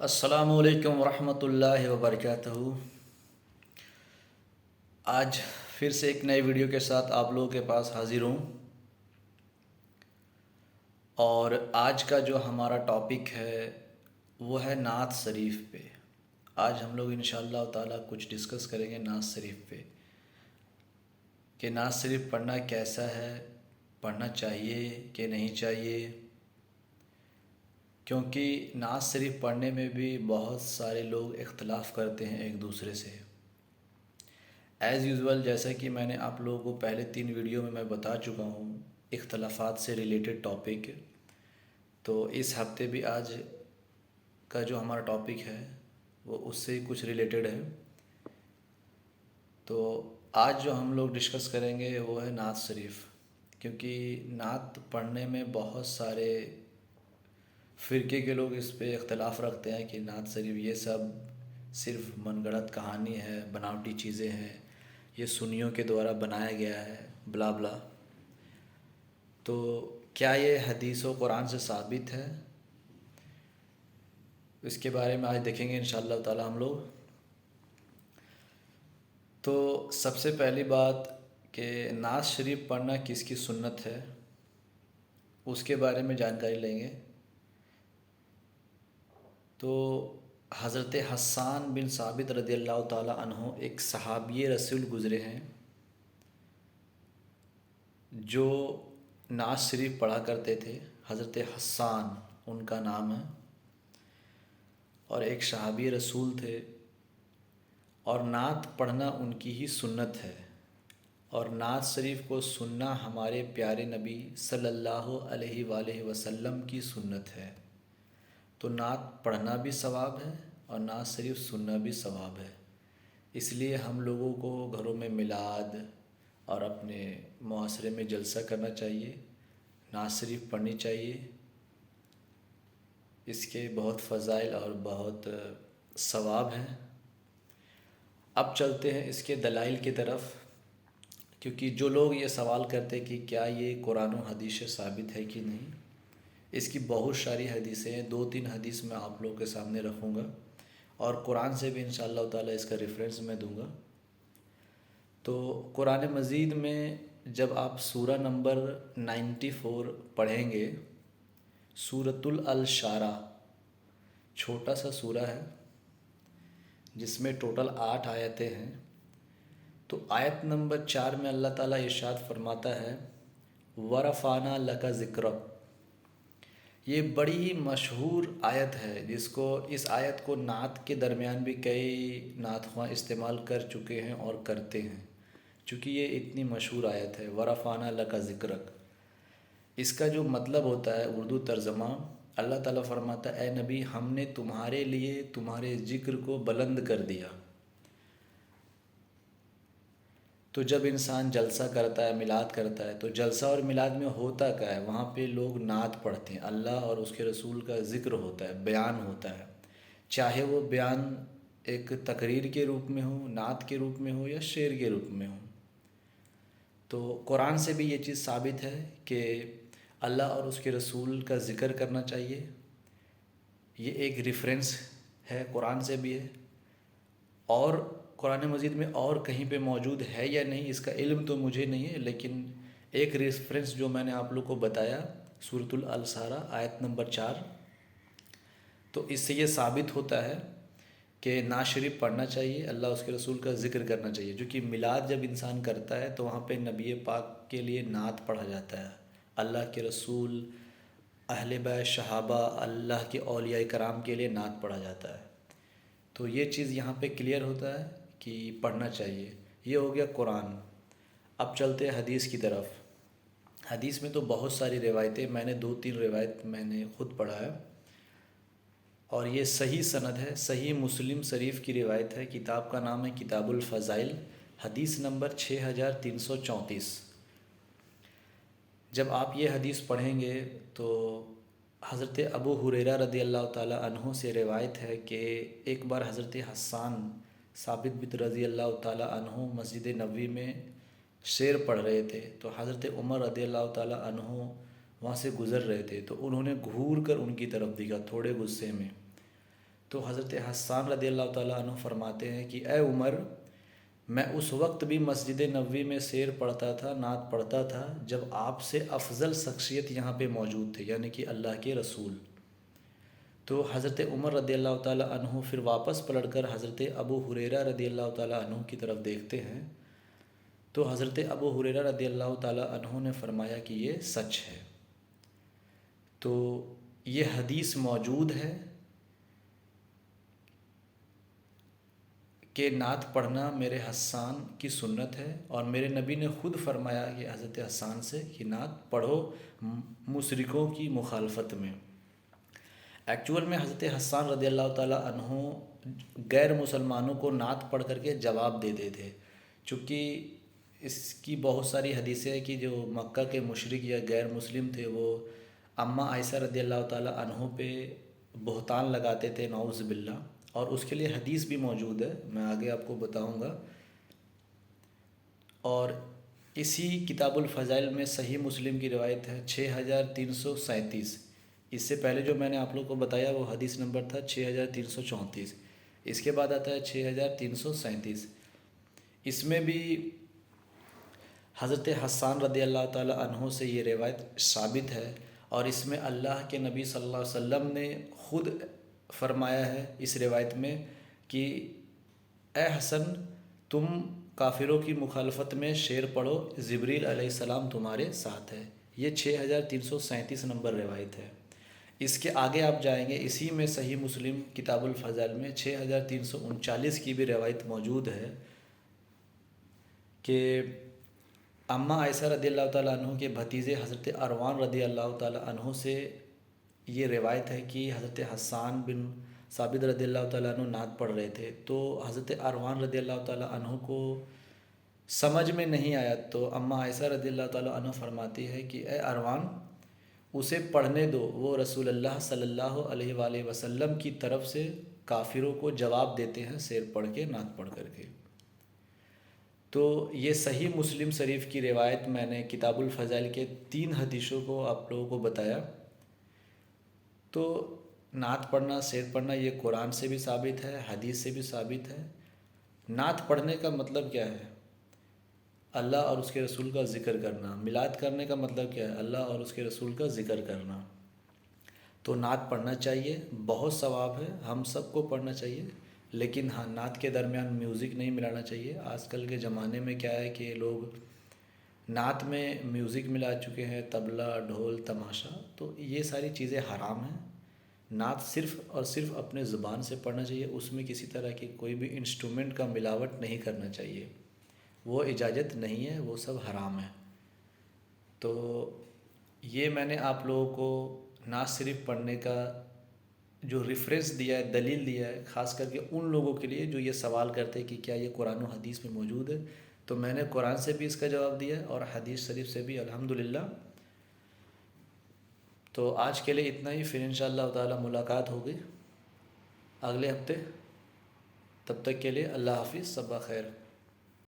السلام علیکم ورحمۃ اللہ وبرکاتہ۔ آج پھر سے ایک نئی ویڈیو کے ساتھ آپ لوگوں کے پاس حاضر ہوں، اور آج کا جو ہمارا ٹاپک ہے وہ ہے نعت شریف پہ۔ آج ہم لوگ انشاءاللہ تعالیٰ کچھ ڈسکس کریں گے نعت شریف پہ کہ نعت شریف پڑھنا کیسا ہے، پڑھنا چاہیے کہ نہیں چاہیے، کیونکہ نعت شریف پڑھنے میں بھی بہت سارے لوگ اختلاف کرتے ہیں ایک دوسرے سے۔ ایز یوزول جیسا کہ میں نے آپ لوگوں کو پہلے 3 ویڈیو میں بتا چکا ہوں اختلافات سے ریلیٹڈ ٹاپک، تو اس ہفتے بھی آج کا جو ہمارا ٹاپک ہے وہ اس سے ہی کچھ ریلیٹڈ ہے۔ تو آج جو ہم لوگ ڈسکس کریں گے وہ ہے نعت شریف، کیونکہ نعت پڑھنے میں بہت سارے فرقے کے لوگ اس پہ اختلاف رکھتے ہیں کہ نعت شریف یہ سب صرف من گھڑت کہانی ہے، بناوٹی چیزیں ہیں، یہ سنیوں کے دوارا بنایا گیا ہے، بلا بلا۔ تو کیا یہ حدیث و قرآن سے ثابت ہے؟ اس کے بارے میں آج دیکھیں گے انشاءاللہ تعالی ہم لوگ۔ تو سب سے پہلی بات کہ نعت شریف پڑھنا کس کی سنت ہے، اس کے بارے میں جانکاری لیں گے۔ تو حضرت حسان بن ثابت رضی اللہ تعالی عنہ ایک صحابی رسول گزرے ہیں جو نعت شریف پڑھا کرتے تھے۔ حضرت حسان ان کا نام ہے، اور ایک صحابی رسول تھے، اور نعت پڑھنا ان کی ہی سنت ہے، اور نعت شریف کو سننا ہمارے پیارے نبی صلی اللہ علیہ وآلہ وسلم کی سنت ہے۔ تو نعت پڑھنا بھی ثواب ہے اور نعت شریف سننا بھی ثواب ہے، اس لیے ہم لوگوں کو گھروں میں میلاد اور اپنے معاشرے میں جلسہ کرنا چاہیے، نعت شریف پڑھنی چاہیے۔ اس کے بہت فضائل اور بہت ثواب ہیں۔ اب چلتے ہیں اس کے دلائل کی طرف، کیونکہ جو لوگ یہ سوال کرتے کہ کیا یہ قرآن و حدیث سے ثابت ہے کہ نہیں، اس کی بہت ساری حدیثیں ہیں، 2-3 حدیث میں آپ لوگوں کے سامنے رکھوں گا، اور قرآن سے بھی انشاءاللہ تعالی اس کا ریفرنس میں دوں گا۔ تو قرآن مجید میں جب آپ سورہ نمبر 94 پڑھیں گے، سورۃ الشعراء، چھوٹا سا سورہ ہے جس میں ٹوٹل 8 آیتیں ہیں، تو آیت نمبر 4 میں اللہ تعالیٰ ارشاد فرماتا ہے وَرَفَعْنَا لَكَ ذِكْرَكَ۔ یہ بڑی ہی مشہور آیت ہے، اس آیت کو نعت کے درمیان بھی کئی نعت خواں استعمال کر چکے ہیں اور کرتے ہیں، چونکہ یہ اتنی مشہور آیت ہے وَرَفَعْنَا لَكَ ذِكْرَكَ۔ اس کا جو مطلب ہوتا ہے اردو ترجمہ، اللہ تعالیٰ فرماتا ہے اے نبی ہم نے تمہارے لیے تمہارے ذکر کو بلند کر دیا۔ تو جب انسان جلسہ کرتا ہے، میلاد کرتا ہے، تو جلسہ اور میلاد میں ہوتا کیا ہے؟ وہاں پہ لوگ نعت پڑھتے ہیں، اللہ اور اس کے رسول کا ذکر ہوتا ہے، بیان ہوتا ہے، چاہے وہ بیان ایک تقریر کے روپ میں ہو، نعت کے روپ میں ہو، یا شعر کے روپ میں ہو۔ تو قرآن سے بھی یہ چیز ثابت ہے کہ اللہ اور اس کے رسول کا ذکر کرنا چاہیے، یہ ایک ریفرنس ہے، قرآن سے بھی ہے، اور قرآن مجید میں اور کہیں پہ موجود ہے یا نہیں اس کا علم تو مجھے نہیں ہے، لیکن ایک ریفرنس جو میں نے آپ لوگ کو بتایا سورۃ الشعراء آیت نمبر 4، تو اس سے یہ ثابت ہوتا ہے کہ نعت شریف پڑھنا چاہیے، اللہ اس کے رسول کا ذکر کرنا چاہیے، جو کہ میلاد جب انسان کرتا ہے تو وہاں پہ نبی پاک کے لیے نعت پڑھا جاتا ہے، اللہ کے رسول، اہل بیت، صحابہ، اللہ کے اولیاء کرام کے لیے نعت پڑھا جاتا ہے۔ تو یہ چیز یہاں پہ کلیئر ہوتا ہے کہ پڑھنا چاہیے۔ یہ ہو گیا قرآن۔ اب چلتے ہیں حدیث کی طرف۔ حدیث میں تو بہت ساری روایتیں، میں نے 2-3 روایت میں نے خود پڑھا ہے، اور یہ صحیح سند ہے، صحیح مسلم شریف کی روایت ہے، کتاب کا نام ہے کتاب الفضائل، حدیث نمبر 6334۔ جب آپ یہ حدیث پڑھیں گے تو حضرت ابو ہریرہ رضی اللہ تعالیٰ عنہ سے روایت ہے کہ ایک بار حضرت حسان ثابت بن رضی اللہ تعالیٰ عنہ مسجد نبوی میں شعر پڑھ رہے تھے، تو حضرت عمر رضی اللہ تعالیٰ عنہ وہاں سے گزر رہے تھے، تو انہوں نے گھور کر ان کی طرف دیکھا تھوڑے غصے میں، تو حضرت حسان رضی اللہ تعالیٰ عنہ فرماتے ہیں کہ اے عمر، میں اس وقت بھی مسجد نبوی میں سیر پڑھتا تھا، نعت پڑھتا تھا، جب آپ سے افضل شخصیت یہاں پہ موجود تھے، یعنی کہ اللہ کے رسول۔ تو حضرت عمر رضی اللہ تعالیٰ عنہ پھر واپس پلٹ کر حضرت ابو ہریرہ رضی اللہ تعالیٰ عنہ کی طرف دیکھتے ہیں، تو حضرت ابو ہریرہ رضی اللہ تعالیٰ عنہ نے فرمایا کہ یہ سچ ہے۔ تو یہ حدیث موجود ہے کہ نعت پڑھنا میرے حسان کی سنت ہے، اور میرے نبی نے خود فرمایا کہ حضرت حسان سے کہ نعت پڑھو مشرکوں کی مخالفت میں۔ ایکچول میں حضرت حسان رضی اللہ تعالیٰ عنہ غیر مسلمانوں کو نعت پڑھ کر کے جواب دیتے تھے، چونکہ اس کی بہت ساری حدیثیں ہیں کہ جو مکہ کے مشرک یا غیر مسلم تھے وہ اماں عائشہ رضی اللہ تعالیٰ عنہ پہ بہتان لگاتے تھے، نعوذ باللہ، اور اس کے لیے حدیث بھی موجود ہے، میں آگے آپ کو بتاؤں گا۔ اور اسی کتاب الفضائل میں صحیح مسلم کی روایت ہے 6337۔ اس سے پہلے جو میں نے آپ لوگوں کو بتایا وہ حدیث نمبر تھا 6334، اس کے بعد آتا ہے 6337۔ اس میں بھی حضرت حسان رضی اللہ تعالیٰ عنہ سے یہ روایت ثابت ہے، اور اس میں اللہ کے نبی صلی اللہ علیہ وسلم نے خود فرمایا ہے اس روایت میں کہ اے حسن، تم کافروں کی مخالفت میں شعر پڑھو، جبریل علیہ السلام تمہارے ساتھ ہے۔ یہ 6337 نمبر روایت ہے۔ اس کے آگے آپ جائیں گے، اسی میں صحیح مسلم کتاب الفضائل میں 6339 کی بھی روایت موجود ہے کہ اماں عائشہ رضی اللہ تعالیٰ عنہ کے بھتیجے حضرت اروان رضی اللہ تعالیٰ عنہ سے یہ روایت ہے کہ حضرت حسان بن ثابت رضی اللہ تعالیٰ عنہ نعت پڑھ رہے تھے، تو حضرت اروان رضی اللہ تعالیٰ عنہ کو سمجھ میں نہیں آیا، تو اماں عائشہ رضی اللہ تعالیٰ عنہ فرماتی ہے کہ اے اروان، اسے پڑھنے دو، وہ رسول اللہ صلی اللہ علیہ وآلہ وسلم کی طرف سے کافروں کو جواب دیتے ہیں شعر پڑھ کے، نعت پڑھ کر کے۔ تو یہ صحیح مسلم شریف کی روایت میں نے کتاب الفضائل کے 3 حدیثوں کو آپ لوگوں کو بتایا۔ تو نعت پڑھنا، شعر پڑھنا یہ قرآن سے بھی ثابت ہے، حدیث سے بھی ثابت ہے۔ نعت پڑھنے کا مطلب کیا ہے؟ اللہ اور اس کے رسول کا ذکر کرنا۔ میلاد کرنے کا مطلب کیا ہے؟ اللہ اور اس کے رسول کا ذکر کرنا۔ تو نعت پڑھنا چاہیے، بہت ثواب ہے، ہم سب کو پڑھنا چاہیے، لیکن ہاں نعت کے درمیان میوزک نہیں ملانا چاہیے۔ آج کل کے زمانے میں کیا ہے کہ لوگ نعت میں میوزک ملا چکے ہیں، طبلہ، ڈھول، تماشا، تو یہ ساری چیزیں حرام ہیں۔ نعت صرف اور صرف اپنے زبان سے پڑھنا چاہیے، اس میں کسی طرح کی کوئی بھی انسٹرومنٹ کا ملاوٹ نہیں کرنا چاہیے، وہ اجازت نہیں ہے، وہ سب حرام ہے۔ تو یہ میں نے آپ لوگوں کو نعت شریف پڑھنے کا جو ریفرنس دیا ہے، دلیل دیا ہے، خاص کر کے ان لوگوں کے لیے جو یہ سوال کرتے ہیں کہ کیا یہ قرآن و حدیث میں موجود ہے، تو میں نے قرآن سے بھی اس کا جواب دیا ہے اور حدیث شریف سے بھی، الحمدللہ۔ تو آج کے لیے اتنا ہی، پھر انشاءاللہ تعالی ملاقات ہوگی اگلے ہفتے۔ تب تک کے لیے اللہ حافظ، صبح خیر۔